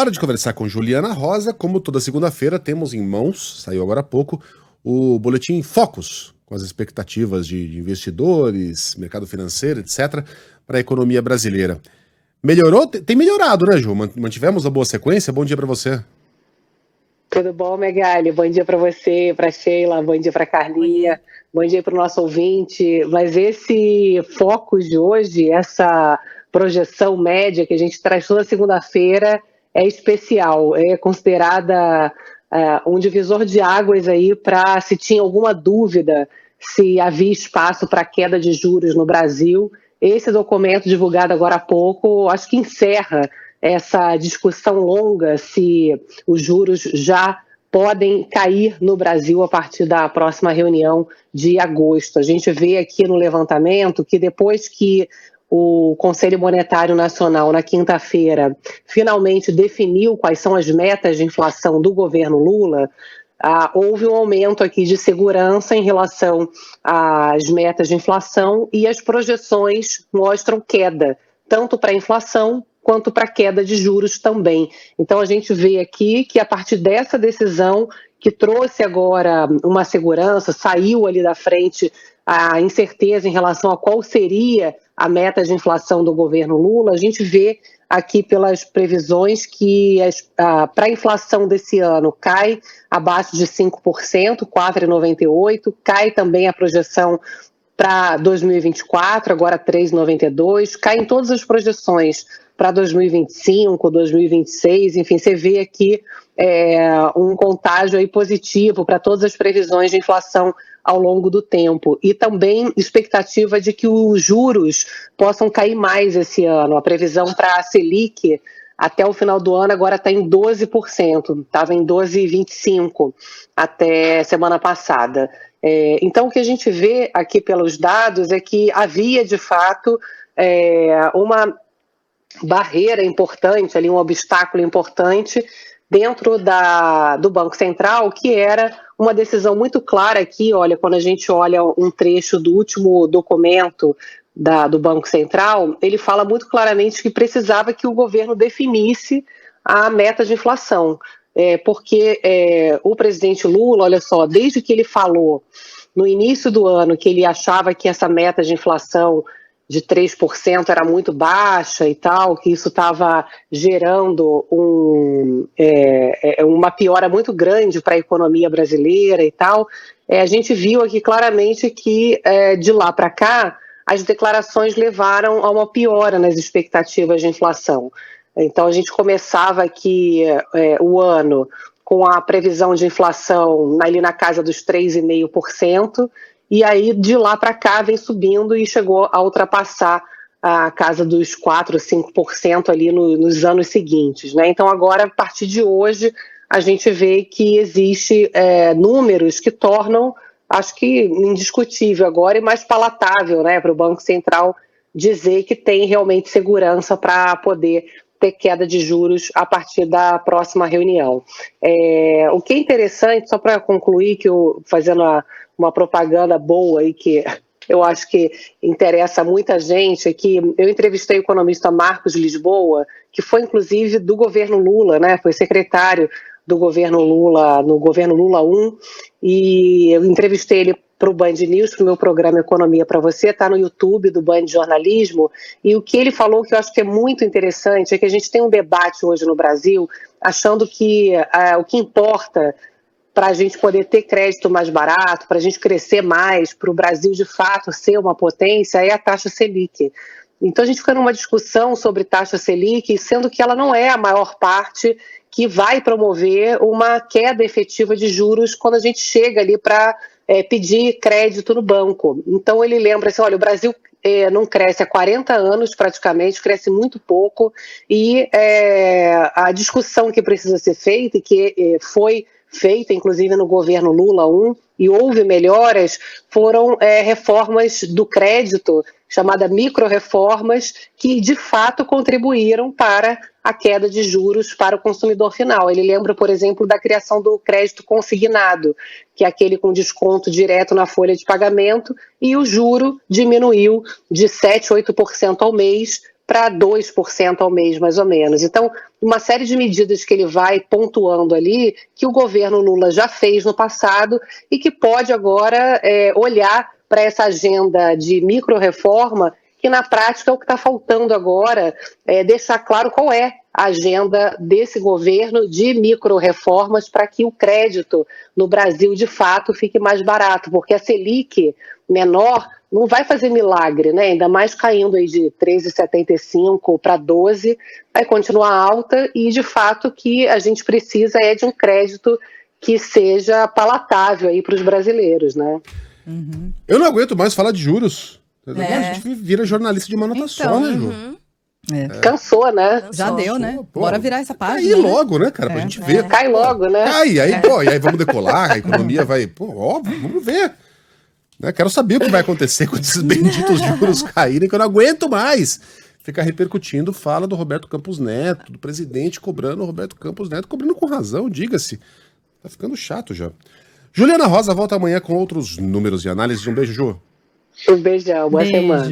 Hora de conversar com Juliana Rosa. Como toda segunda-feira, temos em mãos, saiu agora há pouco, o boletim Focus, com as expectativas de investidores, mercado financeiro, etc., para a economia brasileira. Melhorou? Tem melhorado, né, Ju? Mantivemos a boa sequência? Bom dia para você. Tudo bom, Megali? Bom dia para você, para Sheila, bom dia para Carlinha, bom dia para o nosso ouvinte. Mas esse Focus de hoje, essa projeção média que a gente traz toda segunda-feira, é especial, é considerada um divisor de águas aí para se tinha alguma dúvida se havia espaço para queda de juros no Brasil. Esse documento divulgado agora há pouco, acho que encerra essa discussão longa se os juros já podem cair no Brasil a partir da próxima reunião de agosto. A gente vê aqui no levantamento que depois que o Conselho Monetário Nacional, na quinta-feira, finalmente definiu quais são as metas de inflação do governo Lula, houve um aumento aqui de segurança em relação às metas de inflação e as projeções mostram queda, tanto para a inflação quanto para a queda de juros também. Então, a gente vê aqui que a partir dessa decisão, que trouxe agora uma segurança, saiu ali da frente a incerteza em relação a qual seria a meta de inflação do governo Lula, a gente vê aqui pelas previsões que para a inflação desse ano cai abaixo de 5%, 4,98%, cai também a projeção para 2024, agora 3,92%, cai em todas as projeções para 2025, 2026, enfim, você vê aqui um contágio aí positivo para todas as previsões de inflação ao longo do tempo. E também expectativa de que os juros possam cair mais esse ano. A previsão para a Selic até o final do ano agora está em 12%, estava em 12,25% até semana passada. Então, o que a gente vê aqui pelos dados é que havia, de fato, uma barreira importante, ali, um obstáculo importante dentro do Banco Central, que era uma decisão muito clara aqui, olha, quando a gente olha um trecho do último documento do Banco Central, ele fala muito claramente que precisava que o governo definisse a meta de inflação, porque o presidente Lula, olha só, desde que ele falou no início do ano que ele achava que essa meta de inflação de 3% era muito baixa e tal, que isso estava gerando uma piora muito grande para a economia brasileira e tal, a gente viu aqui claramente que de lá para cá as declarações levaram a uma piora nas expectativas de inflação. Então a gente começava aqui o ano com a previsão de inflação ali na casa dos 3,5%, e aí de lá para cá vem subindo e chegou a ultrapassar a casa dos 4%, 5% ali nos anos seguintes, né? Então agora, a partir de hoje, a gente vê que existe números que tornam, acho que indiscutível agora e mais palatável, né, para o Banco Central dizer que tem realmente segurança para poder ter queda de juros a partir da próxima reunião. O que é interessante, só para concluir, que fazendo uma propaganda boa aí que eu acho que interessa muita gente, é que eu entrevistei o economista Marcos Lisboa, que foi inclusive do governo Lula, né? Foi secretário do governo Lula, no governo Lula 1, e eu entrevistei ele para o Band News, para o meu programa Economia para Você, está no YouTube do Band Jornalismo, e o que ele falou que eu acho que é muito interessante é que a gente tem um debate hoje no Brasil achando que o que importa para a gente poder ter crédito mais barato, para a gente crescer mais, para o Brasil de fato ser uma potência, é a taxa Selic. Então a gente fica numa discussão sobre taxa Selic, sendo que ela não é a maior parte que vai promover uma queda efetiva de juros quando a gente chega ali para pedir crédito no banco. Então ele lembra assim, olha, o Brasil não cresce há 40 anos praticamente, cresce muito pouco, e a discussão que precisa ser feita, e que foi feita, inclusive, no governo Lula 1, e houve melhoras, foram reformas do crédito, chamada micro-reformas, que de fato contribuíram para a queda de juros para o consumidor final. Ele lembra, por exemplo, da criação do crédito consignado, que é aquele com desconto direto na folha de pagamento, e o juro diminuiu de 7%, 8% ao mês para 2% ao mês, mais ou menos. Então, uma série de medidas que ele vai pontuando ali, que o governo Lula já fez no passado e que pode agora olhar para essa agenda de micro-reforma, que na prática é o que está faltando agora, deixar claro qual é a agenda desse governo de micro-reformas para que o crédito no Brasil, de fato, fique mais barato, porque a Selic menor não vai fazer milagre, né? Ainda mais caindo aí de 13,75 para 12, vai continuar alta e, de fato, que a gente precisa de um crédito que seja palatável aí para os brasileiros, né? Uhum. Eu não aguento mais falar de juros. A gente vira jornalista de uma nota só, né, Ju? Cansou, né? Já deu, né? Pô, bora virar essa página. Cair logo, né, cara? Pra gente ver. Cai logo, né? Cai, aí, e aí vamos decolar, a economia vai. Pô, óbvio, vamos ver. Quero saber o que vai acontecer quando esses benditos juros caírem, que eu não aguento mais. Ficar repercutindo fala do Roberto Campos Neto, do presidente cobrando o Roberto Campos Neto, cobrando com razão, diga-se. Tá ficando chato já. Juliana Rosa volta amanhã com outros números e análises. Um beijo, Ju. Um beijão, boa semana.